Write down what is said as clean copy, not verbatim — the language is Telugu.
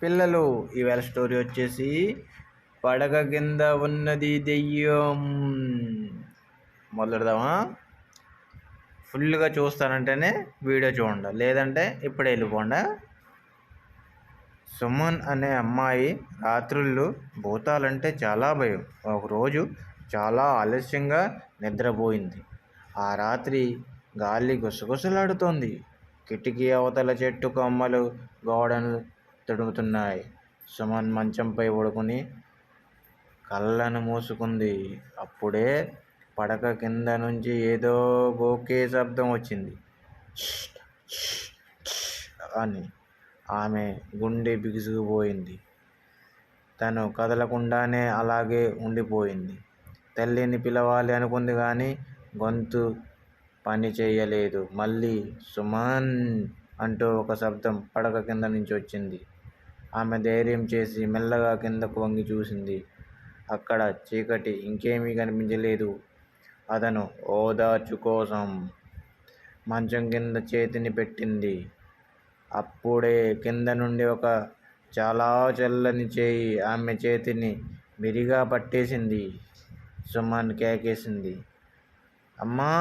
పిల్లలు ఈవేళ స్టోరీ వచ్చేసి పడక కింద ఉన్నది దెయ్యం. మొదలెడదామా? ఫుల్గా చూస్తానంటేనే వీడియో చూడండి, లేదంటే ఇప్పుడే వెళ్ళిపోండి. సుమన్ అనే అమ్మాయి రాత్రుళ్ళు భూతాలంటే చాలా భయం. ఒకరోజు చాలా ఆలస్యంగా నిద్రపోయింది. ఆ రాత్రి గాలి గుసగుసలాడుతోంది. కిటికీ అవతల చెట్టు కొమ్మలు గోడను తడుముతున్నాయి. సుమన్ మంచంపై పడుకుని కళ్ళను మూసుకుంది. అప్పుడే పడక కింద నుంచి ఏదో గోకే శబ్దం వచ్చింది అని. ఆమె గుండె బిగుసుకుపోయింది. తను కదలకుండానే అలాగే ఉండిపోయింది. తల్లిని పిలవాలి అనుకుంది కానీ గొంతు పని చేయలేదు. మళ్ళీ సుమన్ అంటూ ఒక శబ్దం పడక కింద నుంచి వచ్చింది. ఆమె ధైర్యం చేసి మెల్లగా కిందకు వంగి చూసింది. అక్కడ చీకటి, ఇంకేమీ కనిపించలేదు. అతను ఓదార్చు కోసం మంచం కింద చేతిని పెట్టింది. అప్పుడే కింద నుండి ఒక చాలా చల్లని చేయి ఆమె చేతిని బిరిగా పట్టేసింది. సుమన్ కేకేసింది, అమ్మా!